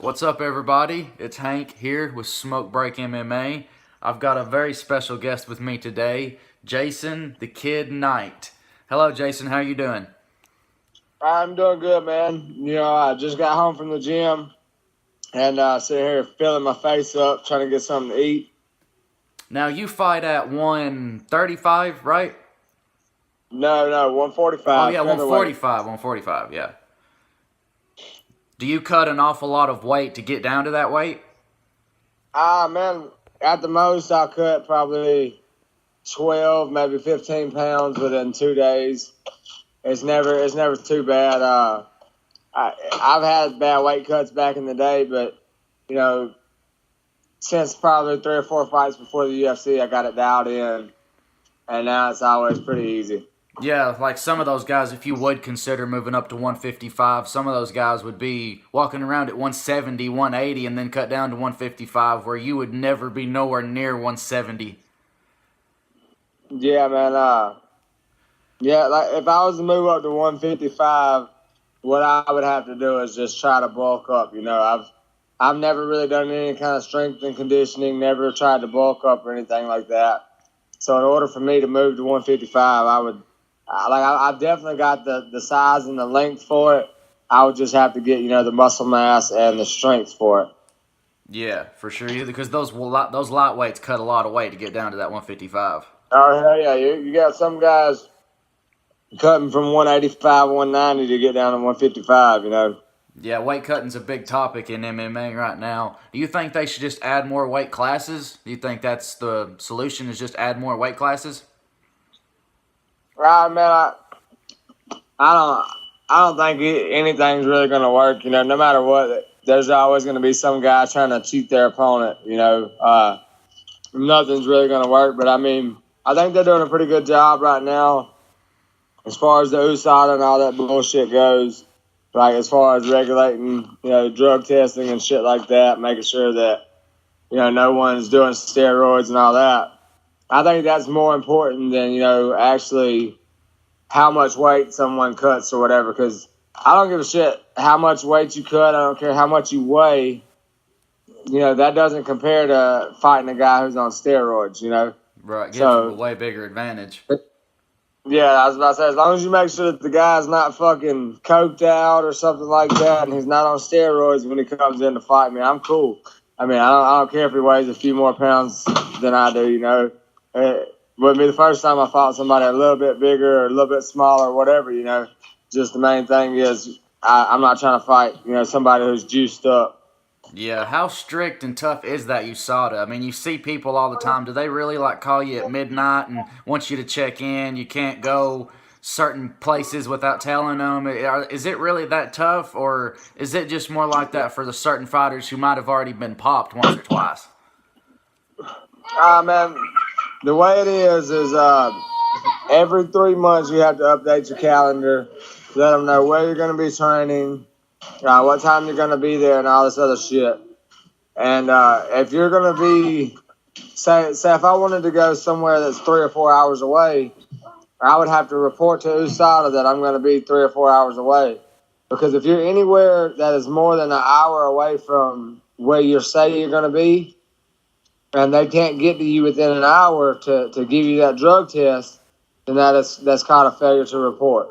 What's up, everybody? It's Hank here with Break MMA. I've got a very special guest with me today, Jason the Kid Knight. Hello, Jason. How you doing? I'm doing good, man. I just got home from the gym and sitting here filling my face up, trying to get something to eat. Now, you fight at 135, right? No, Oh, 145 yeah, featherweight. 145, yeah. Do you cut an awful lot of weight to get down to that weight? Man, at the most I cut probably 12, maybe 15 pounds within 2 days. It's never too bad. I've had bad weight cuts back in the day, but you know, since probably 3 or 4 fights before the UFC, I got it dialed in, and now it's always pretty easy. Yeah, like some of those guys, if you would consider moving up to 155, some of those guys would be walking around at 170, 180, and then cut down to 155, where you would never be nowhere near 170. Yeah, man. Yeah, like if I was to move up to 155, what I would have to do is just try to bulk up. I've never really done any kind of strength and conditioning, never tried to bulk up or anything like that. So in order for me to move to 155, I've definitely got the size and the length for it. I would just have to get the muscle mass and the strength for it. Yeah, for sure. Because those light weights cut a lot of weight to get down to that 155. Oh hell yeah, you got some guys cutting from 185, 190 to get down to 155. Yeah, weight cutting's a big topic in MMA right now. Do you think they should just add more weight classes? Do you think that's the solution, is just add more weight classes? Right, man. I don't think anything's really going to work. No matter what, there's always going to be some guy trying to cheat their opponent. Nothing's really going to work. But I mean, I think they're doing a pretty good job right now as far as the USADA and all that bullshit goes. Like as far as regulating, drug testing and shit like that, making sure that no one's doing steroids and all that. I think that's more important than actually how much weight someone cuts or whatever, because I don't give a shit how much weight you cut. I don't care how much you weigh. That doesn't compare to fighting a guy who's on steroids, Right, gives you a way bigger advantage. Yeah, I was about to say, as long as you make sure that the guy's not fucking coked out or something like that, and he's not on steroids when he comes in to fight me, I'm cool. I mean, I don't care if he weighs a few more pounds than I do, It wouldn't be the first time I fought somebody a little bit bigger or a little bit smaller or whatever. Just the main thing is I'm not trying to fight, somebody who's juiced up. Yeah, how strict and tough is that USADA? I mean, you see people all the time. Do they really call you at midnight and want you to check in? You can't go certain places without telling them. Is it really that tough, or is it just more like that for the certain fighters who might have already been popped once or twice? Man, the way it is every 3 months you have to update your calendar, let them know where you're going to be training, what time you're going to be there, and all this other shit. And if you're going to be, say if I wanted to go somewhere that's 3 or 4 hours away, I would have to report to USADA that I'm going to be 3 or 4 hours away. Because if you're anywhere that is more than an hour away from where you say you're going to be, and they can't get to you within an hour to give you that drug test, then that's called a failure to report.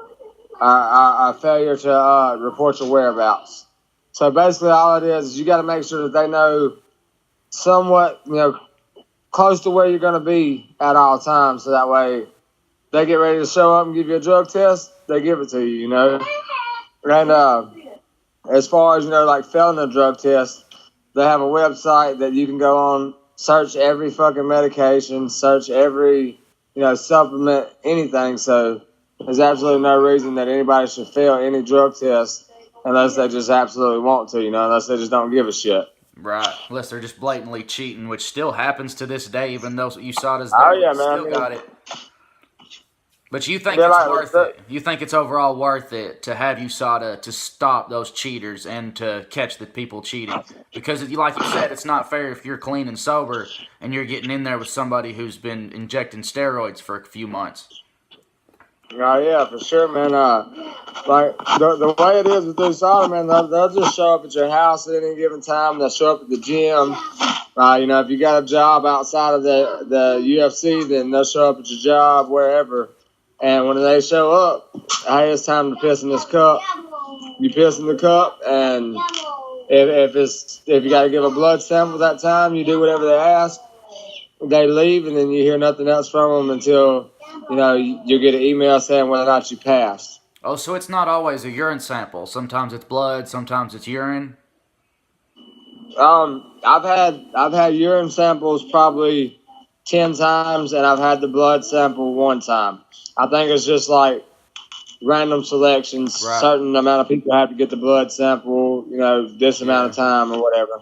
A failure to report your whereabouts. So basically all it is you got to make sure that they know somewhat, close to where you're going to be at all times. So that way they get ready to show up and give you a drug test, they give it to you, And as far as, like failing a drug test, they have a website that you can go on, search every fucking medication, search every, supplement, anything. So there's absolutely no reason that anybody should fail any drug test unless they just absolutely want to, unless they just don't give a shit. Right, unless they're just blatantly cheating, which still happens to this day, even though USADA's Oh there, yeah, they man. still got it. But you think Yeah, it's like, worth it? You think it's overall worth it to have USADA to stop those cheaters and to catch the people cheating? Because, like you said, it's not fair if you're clean and sober and you're getting in there with somebody who's been injecting steroids for a few months. Oh yeah, for sure, man. Like the way it is with USADA, man, they'll just show up at your house at any given time. They'll show up at the gym. If you got a job outside of the UFC, then they'll show up at your job wherever. And when they show up, hey, it's time to piss in this cup. You piss in the cup, and if you got to give a blood sample that time, you do whatever they ask. They leave, and then you hear nothing else from them until you get an email saying whether or not you passed. Oh, so it's not always a urine sample. Sometimes it's blood. Sometimes it's urine. I've had urine samples probably 10 times, and I've had the blood sample one time. I think it's just like random selections. Right. Certain amount of people have to get the blood sample, this amount of time or whatever.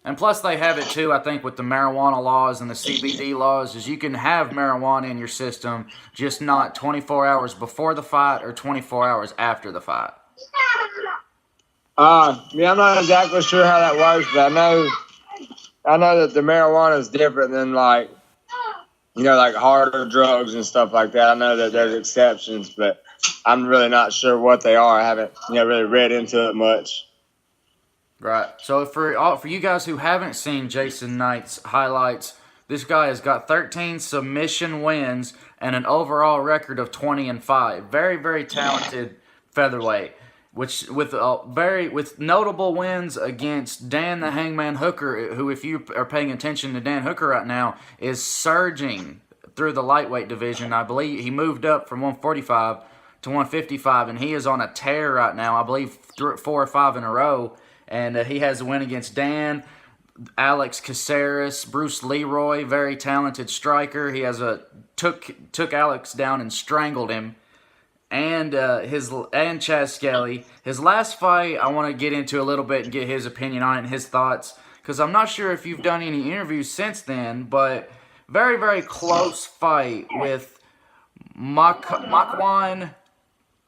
And plus, they have it too. I think with the marijuana laws and the CBD laws, is you can have marijuana in your system, just not 24 hours before the fight or 24 hours after the fight. Yeah, I'm not exactly sure how that works, but I know that the marijuana is different than like harder drugs and stuff like that. I know that there's exceptions, but I'm really not sure what they are. I haven't really read into it much. Right. So for you guys who haven't seen Jason Knight's highlights, this guy has got 13 submission wins and an overall record of 20-5. Very, very talented featherweight, which with notable wins against Dan the Hangman Hooker, who, if you are paying attention to Dan Hooker right now, is surging through the lightweight division. I believe he moved up from 145 to 155, and he is on a tear right now. I believe 4 or 5 in a row. And he has a win against Dan, Alex Caceres, Bruce Leroy, very talented striker. He has took Alex down and strangled him, and Chaz Skelly. His last fight, I want to get into a little bit and get his opinion on it and his thoughts, because I'm not sure if you've done any interviews since then, but very, very close fight with Makwan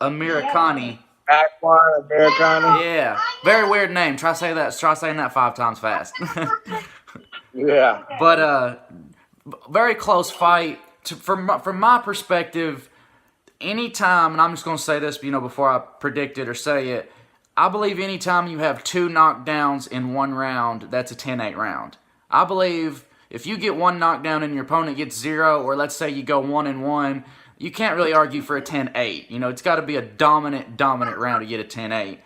Amirkhani. Americana. Yeah, very weird name. Try saying that 5 times fast. Yeah. But very close fight. From my perspective, anytime, and I'm just gonna say this, before I predict it or say it, I believe anytime you have 2 knockdowns in one round, that's a 10-8 round. I believe if you get 1 knockdown and your opponent gets 0, or let's say you go 1-1. You can't really argue for a 10-8. It's got to be a dominant round to get a 10-8.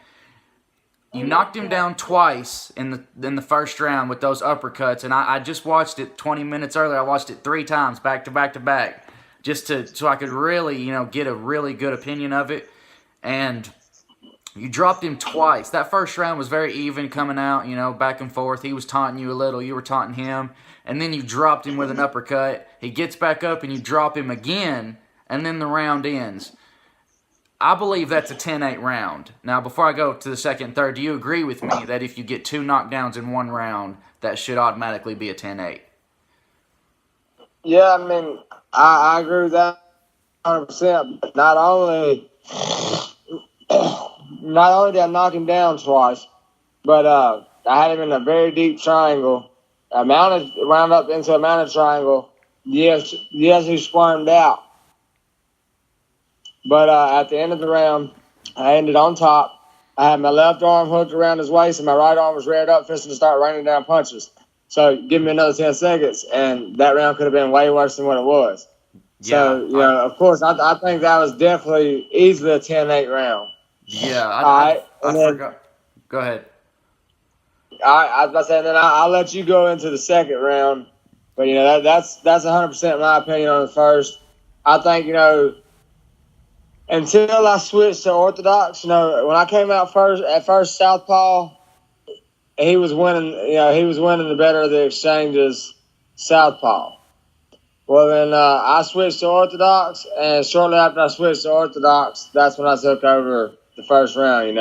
You knocked him down twice in the first round with those uppercuts, and I just watched it 20 minutes earlier. I watched it 3 times, back to back to back, so I could really, get a really good opinion of it. And you dropped him twice. That first round was very even coming out, back and forth. He was taunting you a little, you were taunting him, and then you dropped him with an uppercut. He gets back up, and you drop him again, and then the round ends. I believe that's a 10-8 round. Now, before I go to the second and third, do you agree with me that if you get 2 knockdowns in one round, that should automatically be a 10-8? Yeah, I mean, I agree with that 100%. Not only did I knock him down twice, but I had him in a very deep triangle. Wound up into a mounted triangle. Yes, he squirmed out. But at the end of the round, I ended on top. I had my left arm hooked around his waist, and my right arm was reared up, fisting to start raining down punches. So give me another 10 seconds, and that round could have been way worse than what it was. Yeah, so, of course, I think that was definitely easily a 10-8 round. Yeah, I forgot. Go ahead. I was about to say, then I'll let you go into the second round. But, that's 100% my opinion on the first. I think, until I switched to orthodox, when I came out at first southpaw, he was winning. He was winning the better of the exchanges southpaw. Well, then I switched to orthodox, and shortly after I switched to orthodox, that's when I took over the first round.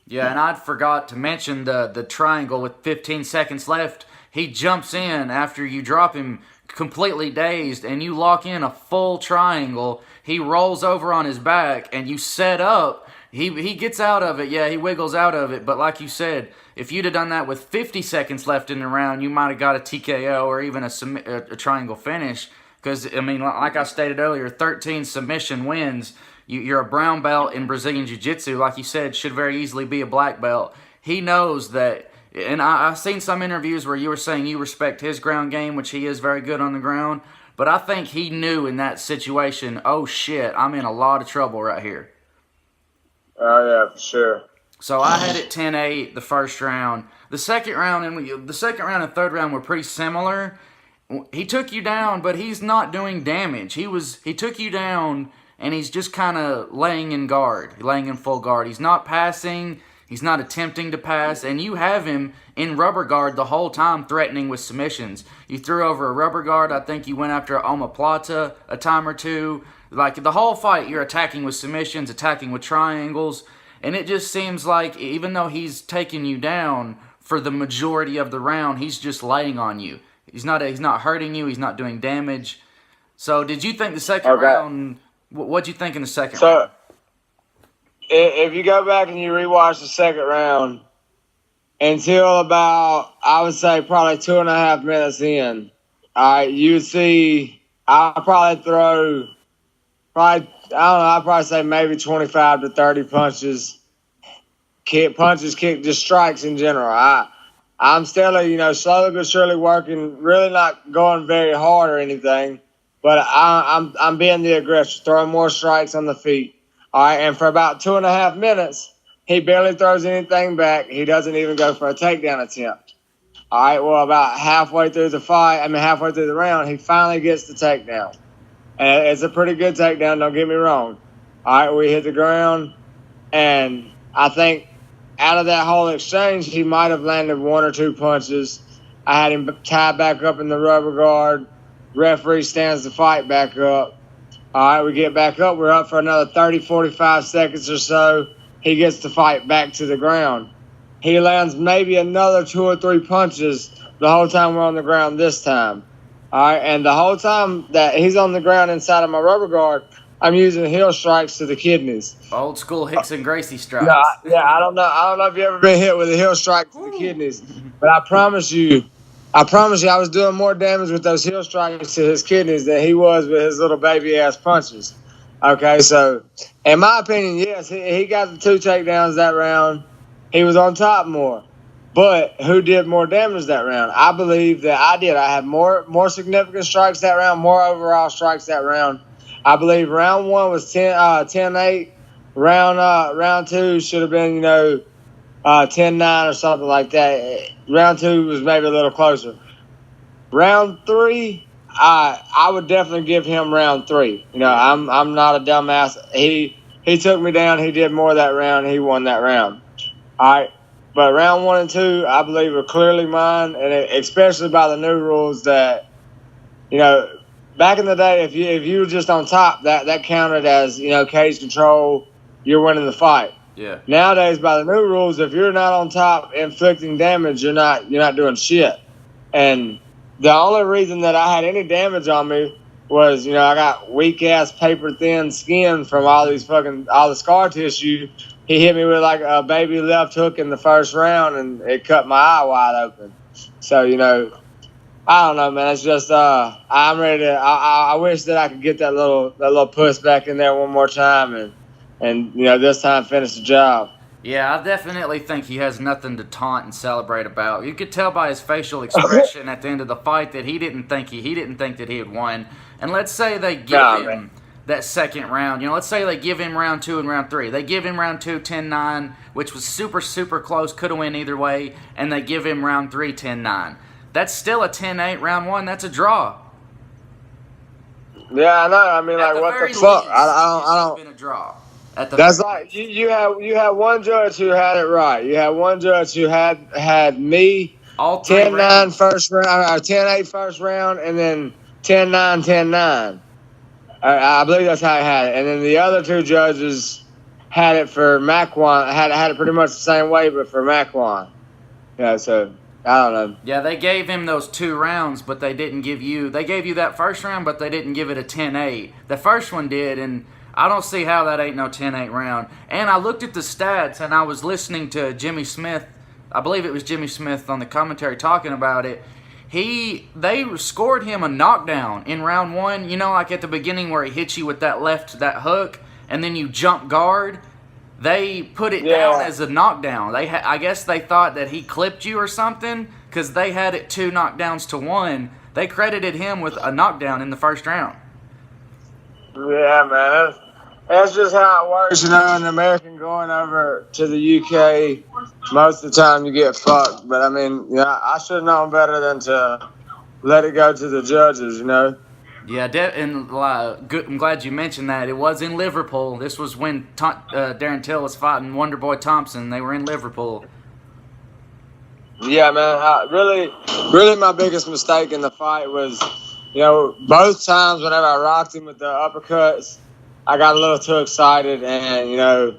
Yeah, and I forgot to mention the triangle with 15 seconds left. He jumps in after you drop him completely dazed, and you lock in a full triangle. He rolls over on his back, and you set up. He gets out of it. Yeah, he wiggles out of it. But like you said, if you'd have done that with 50 seconds left in the round, you might have got a TKO or even a triangle finish, Because, I mean, like I stated earlier, 13 submission wins. You're a brown belt in Brazilian Jiu-Jitsu, like you said, should very easily be a black belt. He knows that, and I've seen some interviews where you were saying you respect his ground game, which he is very good on the ground, but I think he knew in that situation, oh shit, I'm in a lot of trouble right here. Oh, yeah, for sure. So I had it 10-8 the first round. The second round and third round were pretty similar. He took you down, but he's not doing damage. He took you down, and he's just kind of laying in guard, laying in full guard. He's not passing. He's not attempting to pass, and you have him in rubber guard the whole time, threatening with submissions. You threw over a rubber guard. I think you went after omoplata a time or two. Like the whole fight, you're attacking with submissions, attacking with triangles, and it just seems like even though he's taking you down for the majority of the round, he's just laying on you. He's not hurting you. He's not doing damage. So, did you think the second round? What'd you think in the second round? If you go back and you rewatch the second round until about, I would say, probably 2.5 minutes in, you see, I'll probably throw, I'd probably say maybe 25 to 30 punches, just strikes in general. I'm still, slowly but surely working, really not going very hard or anything, but I'm being the aggressor, throwing more strikes on the feet. All right, and for about 2.5 minutes, he barely throws anything back. He doesn't even go for a takedown attempt. All right, well, about halfway through the round, he finally gets the takedown. And it's a pretty good takedown, don't get me wrong. All right, we hit the ground, and I think out of that whole exchange, he might have landed 1 or 2 punches. I had him tied back up in the rubber guard. Referee stands the fight back up. All right, we get back up. We're up for another 30, 45 seconds or so. He gets the fight back to the ground. He lands maybe another 2 or 3 punches the whole time we're on the ground this time. All right, and the whole time that he's on the ground inside of my rubber guard, I'm using heel strikes to the kidneys. Old school Hickson Gracie strikes. I don't know if you ever been hit with a heel strike to the kidneys, but I promise you, I was doing more damage with those heel strikes to his kidneys than he was with his little baby ass punches. Okay, so in my opinion, yes, he got the 2 takedowns that round. He was on top more. But who did more damage that round? I believe that I did. I had more significant strikes that round, more overall strikes that round. I believe round 1 was 10-8. Round 2 should have been, 10-9 or something like that. Round 2 was maybe a little closer. Round 3, I would definitely give him round 3. I'm not a dumbass. He took me down. He did more that round. He won that round. All right. But round 1 and 2, I believe, are clearly mine, and especially by the new rules that, back in the day, if you were just on top, that counted as, cage control. You're winning the fight. Yeah. Nowadays, by the new rules, if you're not on top inflicting damage, you're not doing shit. And the only reason that I had any damage on me was, I got weak ass paper thin skin from all the scar tissue. He hit me with like a baby left hook in the first round, and it cut my eye wide open. So, I don't know, man. It's just I'm ready to. I wish that I could get that little push back in there one more time, and this time finish the job. Yeah, I definitely think he has nothing to taunt and celebrate about. You could tell by his facial expression at the end of the fight that he didn't think that he had won. And let's say they give him that second round. Let's say they give him round 2 and round 3. They give him round 2 10-9, which was super, super close, could have went either way, and they give him round 3 10-9. That's still a 10-8 round 1. That's a draw. Yeah, I know. I mean, like, what the fuck? I don't. Been a draw. That's like you had one judge who had it right. You had one judge who had me all 10-9 first round, or 10-8 first round, and then 10-9 10-9. I believe that's how I had it. And then the other 2 judges had it for Makwan. Had it pretty much the same way, but for Makwan. Yeah, so I don't know. Yeah, they gave him those 2 rounds, but they didn't give you. They gave you that first round, but they didn't give it a 10-8. The first one did, and I don't see how that ain't no 10-8 round. And I looked at the stats, and I was listening to Jimmy Smith. I believe it was Jimmy Smith on the commentary talking about it. they scored him a knockdown in round one. You know, like at the beginning where he hits you with that hook, and then you jump guard. They put it down Yeah. as a knockdown. I guess they thought that he clipped you or something because they had it 2 knockdowns to 1. They credited him with a knockdown in the first round. Yeah, man. That's just how it works, you know. An American going over to the UK, most of the time you get fucked. But I mean, I should have known better than to let it go to the judges, you know. Yeah, and good. I'm glad you mentioned that. It was in Liverpool. This was when Darren Till was fighting Wonderboy Thompson. They were in Liverpool. Yeah, man. Really, my biggest mistake in the fight was, both times whenever I rocked him with the uppercuts, I got a little too excited, and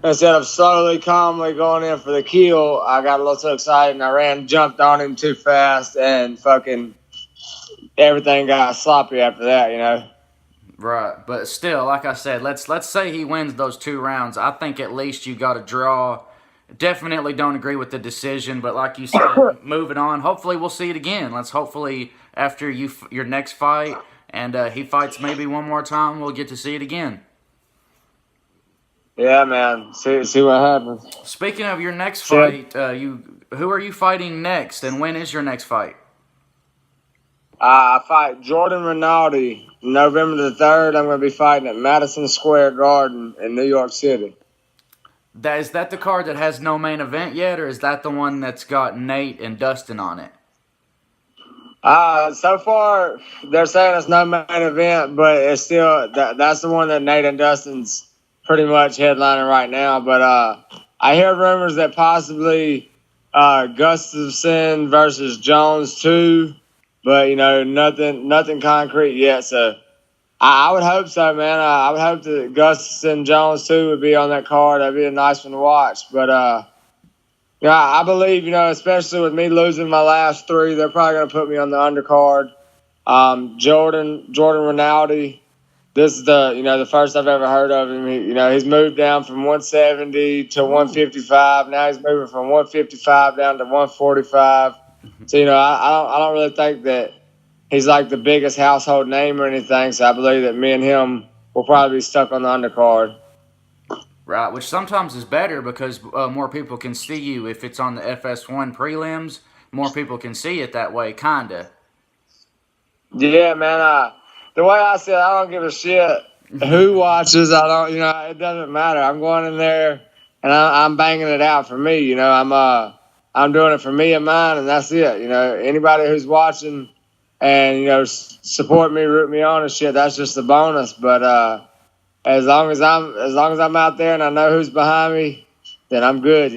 instead of slowly, calmly going in for the kill, I got a little too excited and I jumped on him too fast, and fucking everything got sloppy after that, you know. Right, but still, like I said, let's say he wins those 2 rounds. I think at least you got a draw. Definitely don't agree with the decision, but like you said, moving on. Hopefully, we'll see it again. Let's hopefully after your next fight and he fights maybe one more time, we'll get to see it again. Yeah, man. See what happens. Speaking of your next fight, who are you fighting next, and when is your next fight? I fight Jordan Rinaldi November the 3rd. I'm going to be fighting at Madison Square Garden in New York City. Is that the card that has no main event yet, or is that the one that's got Nate and Dustin on it? So far, they're saying it's no main event, but it's still that's the one that Nate and Dustin's pretty much headlining right now. But I hear rumors that possibly Gustafson versus Jones too, but nothing concrete yet. So I would hope so, man. I would hope that Gustafson Jones too would be on that card. That'd be a nice one to watch. But I believe, especially with me losing my last 3, they're probably going to put me on the undercard. Jordan Rinaldi, this is the first I've ever heard of him. He's moved down from 170 to 155. Now he's moving from 155 down to 145. So, I don't really think that he's like the biggest household name or anything. So I believe that me and him will probably be stuck on the undercard. Right, which sometimes is better because more people can see you. If it's on the FS1 prelims, more people can see it that way, kinda. Yeah, man. The way I said, I don't give a shit who watches. I don't, it doesn't matter. I'm going in there and I'm banging it out for me. I'm doing it for me and mine, and that's it. Anybody who's watching and support me, root me on and shit, that's just a bonus. But as long as I'm out there and I know who's behind me, then I'm good,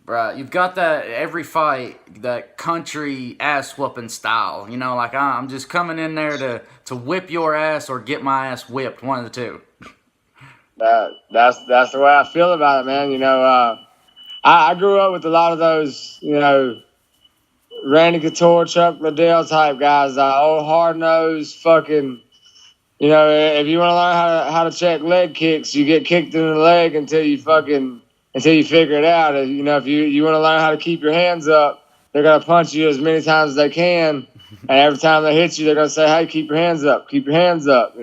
Right, you've got that every fight, that country ass whooping style. Like I'm just coming in there to whip your ass or get my ass whipped, one of the two. That's the way I feel about it, man. I grew up with a lot of those, Randy Couture, Chuck Liddell type guys, old hard nosed fucking. If you want to learn how to check leg kicks, you get kicked in the leg until you figure it out. If you want to learn how to keep your hands up, they're gonna punch you as many times as they can, and every time they hit you, they're gonna say, "Hey, keep your hands up, keep your hands up."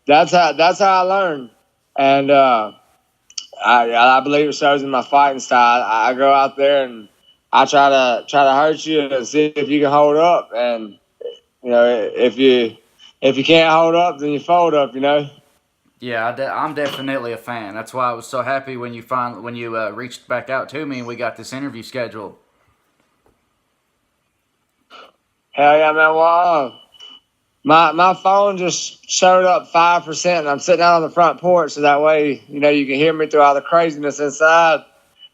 That's how I learned, and I believe it shows in my fighting style. I go out there and I try to hurt you and see if you can hold up, and if you can't hold up, then you fold up, Yeah, I'm definitely a fan. That's why I was so happy when you reached back out to me and we got this interview scheduled. Hell yeah, man. Well, my phone just showed up 5%, and I'm sitting out on the front porch, so that way, you can hear me through all the craziness inside.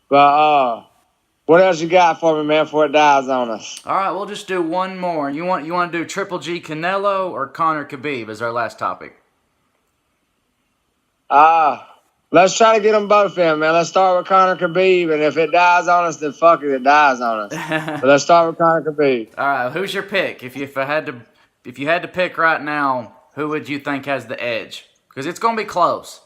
But what else you got for me, man, before it dies on us? All right, we'll just do one more. You want to do Triple G Canelo or Conor Khabib as our last topic? Let's try to get them both in, man. Let's start with Conor Khabib, and if it dies on us, then fuck it, it dies on us. But let's start with Conor Khabib. All right, who's your pick? If you had to pick right now, who would you think has the edge? Because it's gonna be close.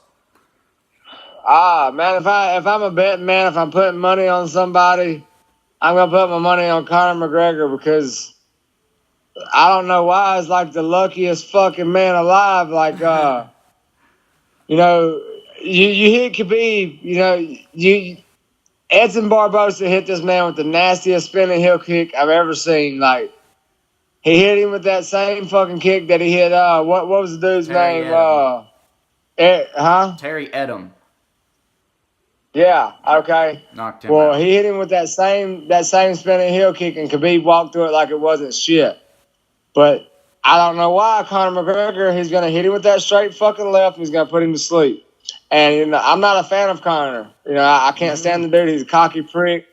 Man, if I'm a betting man, if I'm putting money on somebody, I'm gonna put my money on Conor McGregor because I don't know why it's like the luckiest fucking man alive. Like, you know, you hit Khabib, Edson Barbosa hit this man with the nastiest spinning heel kick I've ever seen. Like, he hit him with that same fucking kick that he hit, what was the dude's Terry name? Edom. Huh? Terry Edom Yeah, okay. knocked him Well, out. he hit him with that same spinning heel kick, and Khabib walked through it like it wasn't shit. But I don't know why Conor McGregor, he's going to hit him with that straight fucking left, and he's going to put him to sleep. And I'm not a fan of Conor. I can't stand the dude. He's a cocky prick.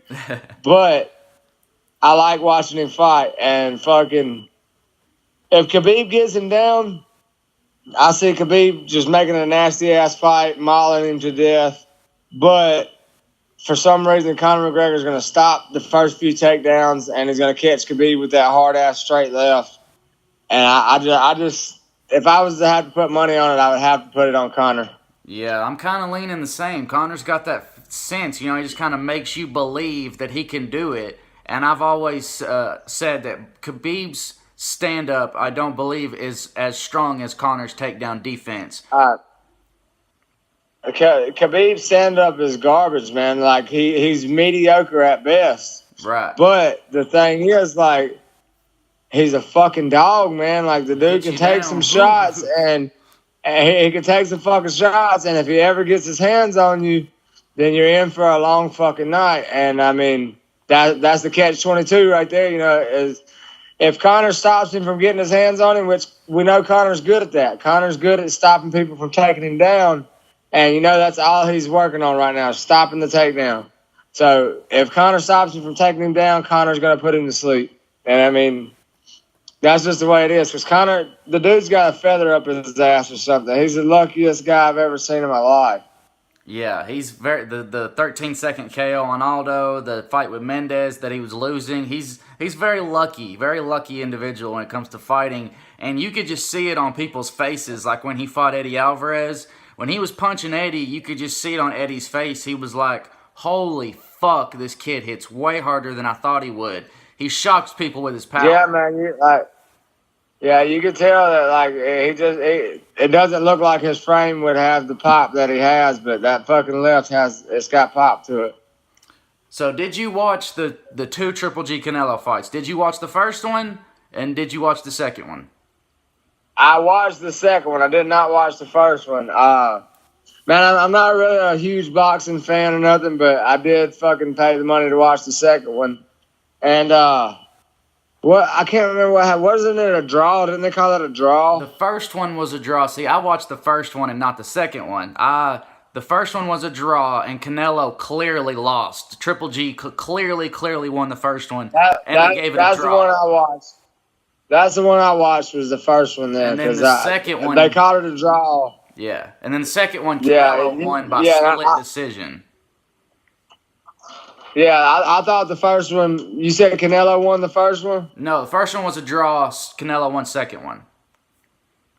But I like watching him fight. And fucking, if Khabib gets him down, I see Khabib just making a nasty ass fight, mauling him to death. But for some reason, Conor McGregor is going to stop the first few takedowns, and he's going to catch Khabib with that hard ass straight left. And I just, if I was to have to put money on it, I would have to put it on Conor. Yeah, I'm kind of leaning the same. Connor's got that sense, he just kind of makes you believe that he can do it. And I've always said that Khabib's stand-up, I don't believe, is as strong as Connor's takedown defense. Khabib's stand-up is garbage, man. Like, he's mediocre at best. Right. But the thing is, like, he's a fucking dog, man. Like, the dude can take some shots, and he can take some fucking shots, and if he ever gets his hands on you, then you're in for a long fucking night. And, I mean, that's the catch-22 right there, is if Conor stops him from getting his hands on him, which we know Conor's good at that. Conor's good at stopping people from taking him down, and, that's all he's working on right now, stopping the takedown. So if Conor stops him from taking him down, Conor's going to put him to sleep. And, I mean, that's just the way it is. Because Conor, the dude's got a feather up his ass or something. He's the luckiest guy I've ever seen in my life. Yeah, he's the 13-second KO on Aldo, the fight with Mendez that he was losing. He's very lucky individual when it comes to fighting. And you could just see it on people's faces. Like when he fought Eddie Alvarez, when he was punching Eddie, you could just see it on Eddie's face. He was like, holy fuck, this kid hits way harder than I thought he would. He shocks people with his power. Yeah, man. You could tell that, like, it doesn't look like his frame would have the pop that he has, but that fucking left it's got pop to it. So did you watch the two Triple G Canelo fights? Did you watch the first one, and did you watch the second one? I watched the second one. I did not watch the first one. Man, I'm not really a huge boxing fan or nothing, but I did fucking pay the money to watch the second one. And, I can't remember what happened. Wasn't it a draw? Didn't they call that a draw? The first one was a draw. See, I watched the first one and not the second one. The first one was a draw, and Canelo clearly lost. Triple G clearly won the first one, and they gave it a draw. That's the one I watched. That's the one I watched was the first one then. And then the second one, they called it a draw. Yeah, and then the second one, Canelo won by split decision. Yeah, I thought the first one, you said Canelo won the first one? No, the first one was a draw. Canelo won second one.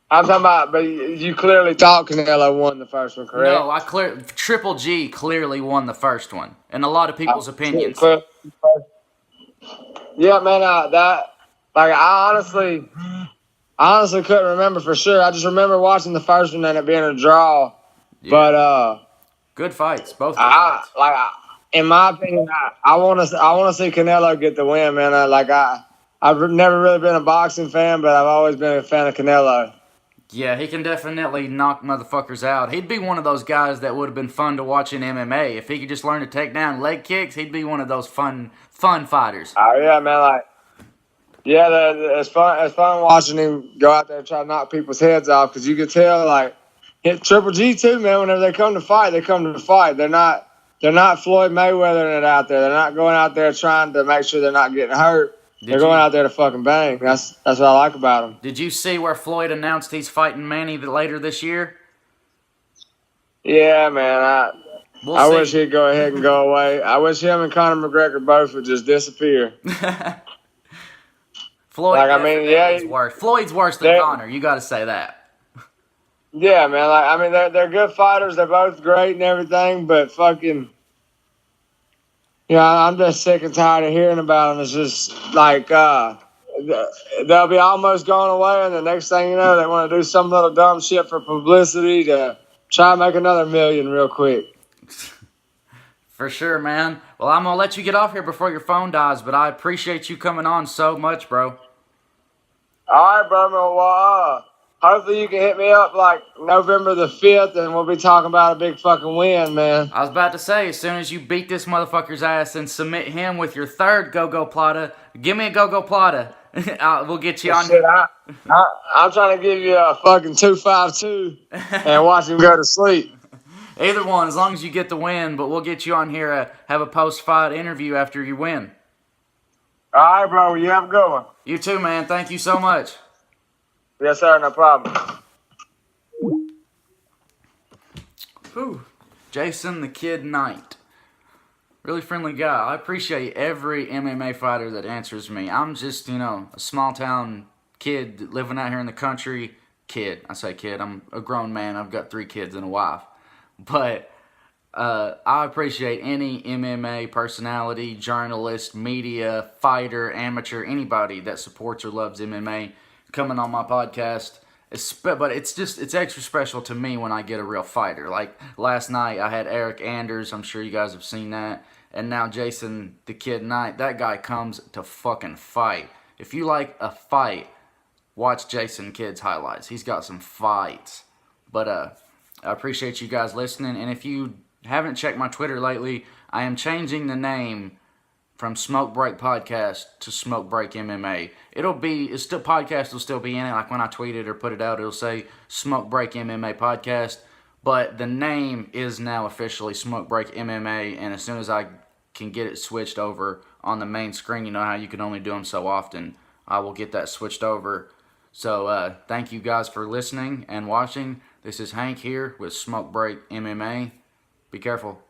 I'm talking about, but you clearly thought Canelo won the first one, correct? No, Triple G clearly won the first one, in a lot of people's opinions. Yeah, man, I honestly couldn't remember for sure. I just remember watching the first one and it being a draw. Yeah. But good fights, both. Fights. In my opinion, I want to see Canelo get the win, man. I've never really been a boxing fan, but I've always been a fan of Canelo. Yeah, he can definitely knock motherfuckers out. He'd be one of those guys that would have been fun to watch in MMA. If he could just learn to take down leg kicks, he'd be one of those fun fighters. Oh yeah, man! It's fun watching him go out there and try to knock people's heads off because you could tell hit Triple G too, man. Whenever they come to fight, They're not Floyd Mayweathering it out there. They're not going out there trying to make sure they're not getting hurt. They're going out there to fucking bang. That's what I like about them. Did you see where Floyd announced he's fighting Manny later this year? Yeah, man. I wish he'd go ahead and go away. I wish him and Conor McGregor both would just disappear. Floyd, Floyd's worse than Conor. You got to say that. Yeah, man. They're good fighters. They're both great and everything, but fucking. I'm just sick and tired of hearing about them. It's just they'll be almost gone away, and the next thing you know, they want to do some little dumb shit for publicity to try and make another million real quick. For sure, man. Well, I'm gonna let you get off here before your phone dies, but I appreciate you coming on so much, bro. All right, bro. Well, hopefully you can hit me up like November the 5th, and we'll be talking about a big fucking win, man. I was about to say, as soon as you beat this motherfucker's ass and submit him with your third go-go plata, give me a go-go plata. We'll get you on. Shit, I'm trying to give you a fucking 252 and watch him go to sleep. Either one, as long as you get the win, but we'll get you on here, have a post-fight interview after you win. All right, bro. You have a good one. You too, man. Thank you so much. Yes, sir. No problem. Whew. Jason the Kid Knight. Really friendly guy. I appreciate every MMA fighter that answers me. I'm just, a small town kid living out here in the country. Kid. I say kid. I'm a grown man. I've got 3 kids and a wife. But I appreciate any MMA personality, journalist, media, fighter, amateur, anybody that supports or loves MMA coming on my podcast. But it's extra special to me when I get a real fighter. Like last night, I had Eric Anders. I'm sure you guys have seen that. And now Jason the Kid Knight. That guy comes to fucking fight. If you like a fight, watch Jason Kidd's highlights. He's got some fights. But I appreciate you guys listening. And if you haven't checked my Twitter lately, I am changing the name from Smoke Break Podcast to Smoke Break MMA. Podcast will still be in it. Like when I tweet it or put it out, it'll say Smoke Break MMA Podcast. But the name is now officially Smoke Break MMA. And as soon as I can get it switched over on the main screen, you know how you can only do them so often, I will get that switched over. So thank you guys for listening and watching. This is Hank here with Smoke Break MMA. Be careful.